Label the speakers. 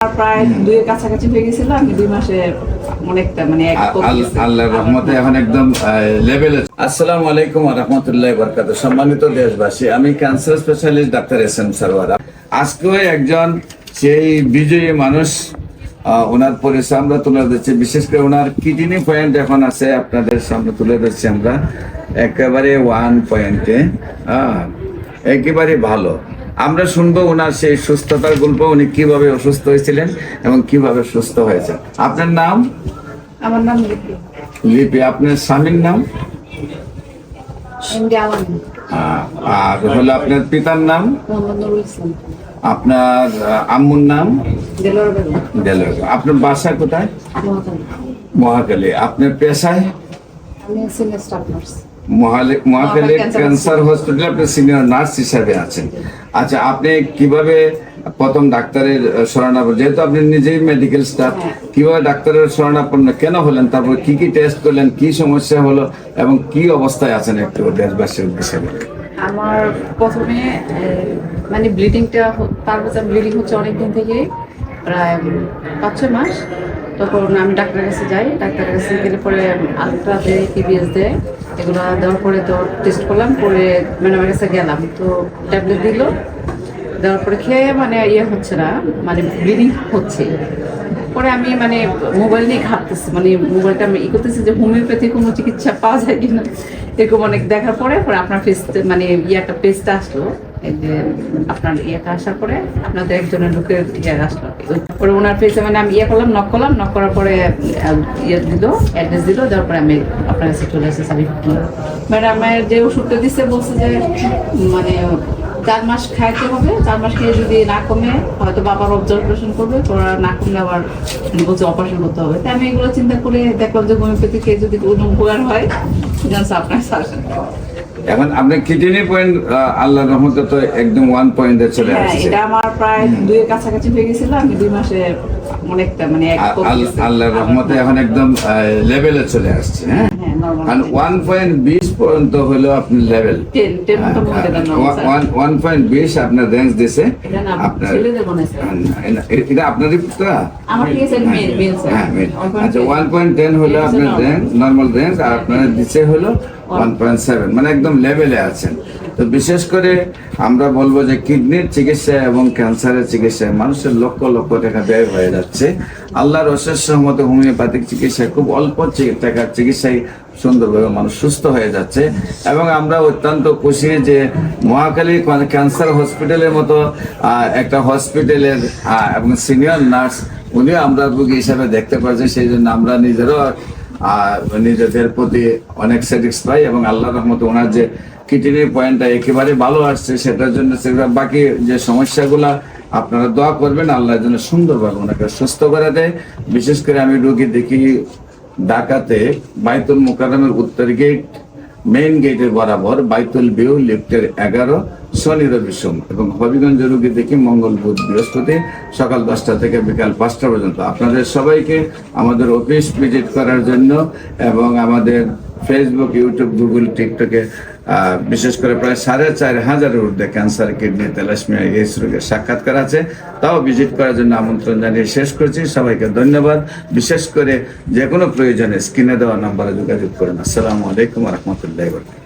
Speaker 1: প্রায় 2 এর কাছাকাছি হয়ে গেছিল। আমি 2 মাসে অনেকটা মানে
Speaker 2: আল্লাহর রহমতে এখন একদম লেভেলে। আসসালামু আলাইকুম ওয়া রাহমাতুল্লাহি ওয়া বারাকাতুহু। সম্মানিত দেশবাসী, আমি cancer specialist doctor SM. Sarwar. আজকে একজন সেই বিজয়ী মানুষ, ওনার পরিচয় আমরা তুলে ধরছি। বিশেষ করে ওনার কিডনি পয়েন্ট এখন আছে, আপনাদের সামনে তুলে ধরছি আমরা একেবারে 1 পয়েন্টে, একেবারে ভালো। আমরা শুনবো ওনার সেই সুস্থতার গল্প, উনি কিভাবে অসুস্থ হয়েছিলেন এবং কিভাবে সুস্থ হয়েছে। আপনার নাম?
Speaker 1: আমার নাম লিপি।
Speaker 2: লিপি। আপনার স্বামীর নাম? আর হলো আপনার পিতার নাম? আপনার আম্মুর নাম? দেলোয়ার। আপনার বাসা কোথায়? মহাখালী। আপনার পেশায়? মহাখালী ক্যান্সার হসপিটালে আপনি সিনিয়র নার্স হিসাবে আছেন। আচ্ছা, আপনি কিভাবে প্রথম ডাক্তারের শরণাপন্ন, যেহেতু আপনি নিজেই মেডিকেল স্টাফ, কিভাবে ডাক্তারের শরণাপন্ন কেন হলেন, তারপর কি কি টেস্ট করলেন, কি সমস্যা হলো এবং কি অবস্থায় আছেন একটু দেশবাসীর উদ্দেশ্যে?
Speaker 1: আমার প্রথমে মানে ব্লিডিংটা, ব্লিডিং হচ্ছে অনেকদিন থেকে, প্রায় 5-6 মাস। তখন আমি ডাক্তারের কাছে যাই, ডাক্তারের কাছে গেলে পরে আলট্রা দেয়, টিবিএস দেয়, এগুলো দেওয়ার পরে তো টেস্ট করলাম, করে ম্যাডামের কাছে গেলাম, তো ট্যাবলেট দিল, দেওয়ার পরে খেয়ে মানে হচ্ছে না, মানে ব্লিডিং হচ্ছে। পরে আমি মানে মোবাইল নিয়ে ঘাটতেছি, মানে মোবাইলটা আমি করতেছি যে হোমিওপ্যাথি কোনো চিকিৎসা পাওয়া যায় কিনা, এরকম অনেক দেখার পরে আপনার ফেস মানে একটা পেজটা আসলো, এই যে আপনার ইয়েটা আসার পরে আপনাদের একজনের লোকের আসলো, পরে ওনার ফেসে মানে আমি করলাম, নক করার পরে দিল, অ্যাড্রেস দিল, দেওয়ার পরে আমি আপনার কাছে চলে এসেছি। ম্যাডামের যে ওষুধটা দিচ্ছে বলছে যে মানে 4 মাস খাইতে হবে, 4 মাস খেয়ে যদি না কমে হয়তো বাবার অবজারভেশন করবে, ওরা না কমলে আবার বলছে অপারেশন করতে হবে। তাই আমি এগুলো চিন্তা করে দেখলাম যে হোমিওপ্যাথি খেয়ে যদি কোনো উপকার হয়, আপনার সাজেশন।
Speaker 2: এখন আপনি কিডনি পয়েন্ট আল্লাহর রহমতে তো একদম 1 পয়েন্টে চলে আসছে।
Speaker 1: এটা আমার প্রায় 2 এর কাছাকাছি হয়ে গেছিল। আমি 2 মাসে অনেকটা মানে
Speaker 2: আল্লাহর রহমতে এখন একদম লেভেলে চলে আসছে। হ্যাঁ, আর 1.20 পর্যন্ত হলো আপনি লেভেল 1.20 আপনার রেঞ্জ দিছে। আপনার এটা আপনারই পুত্রা? আচ্ছা, 1.10 হলো আপনার রেঞ্জ, নর্মাল রেঞ্জ, আর আপনার দিচ্ছে হলো 1.7, মানে একদম লেভেলে আছেন। তো বিশেষ করে আমরা বলবো যে কিডনির চিকিৎসা এবং ক্যান্সারের চিকিৎসায় মানুষের লক্ষ লক্ষ টাকা ব্যয় হয়ে যাচ্ছে। আল্লাহর অশেষ রহমতে হোমিওপ্যাথিক চিকিৎসায় খুব অল্প টাকার চিকিৎসায় সুন্দরভাবে মানুষ সুস্থ হয়ে যাচ্ছে। এবং আমরা অত্যন্ত খুশি যে মহাখালী ক্যান্সার হসপিটালের মতো একটা হসপিটালের এবং সিনিয়র নার্স উনিও আমরা রোগী হিসাবে দেখতে পাচ্ছি। সেই জন্য আমরা নিজেদের প্রতি অনেক স্যাটিসফাই, এবং আল্লাহর রহমতে ওনার যে কিডনি পয়েন্টটা একেবারে ভালো আসছে, সেটার জন্য বাকি যে সমস্যাগুলা আপনারা দোয়া করবেন, আল্লাহর জন্য সুন্দরভাবে ওনাকে সুস্থ করে দেয়। বিশেষ করে আমি রোগী দেখি ঢাকাতে বাইতুল মুকাররমের উত্তর গেট, মেইন গেটের বরাবর, বাইতুল ভিউ লিফটের 11, শনি রবি সোম, এবং হবিগঞ্জ রোগী দেখি মঙ্গল বুধ বৃহস্পতি সকাল 10টা থেকে বিকাল 5টা পর্যন্ত। আপনাদের সবাইকে আমাদের অফিস ভিজিট করার জন্য এবং আমাদের ফেসবুক, ইউটিউব, গুগল, টিকটকে বিশেষ করে প্রায় 4,500 ঊর্ধ্বে ক্যান্সার, কিডনি, থ্যালাসেমিয়া, এইডস রোগের সাক্ষাৎকার আছে, তাও ভিজিট করার জন্য আমন্ত্রণ জানিয়ে শেষ করছি। সবাইকে ধন্যবাদ। বিশেষ করে যে কোনো প্রয়োজনে স্ক্রিনে দেওয়া নাম্বারে যোগাযোগ করেন। আসসালামু আলাইকুম ওয়া রাহমাতুল্লাহি ওয়া বারাকাতুহু।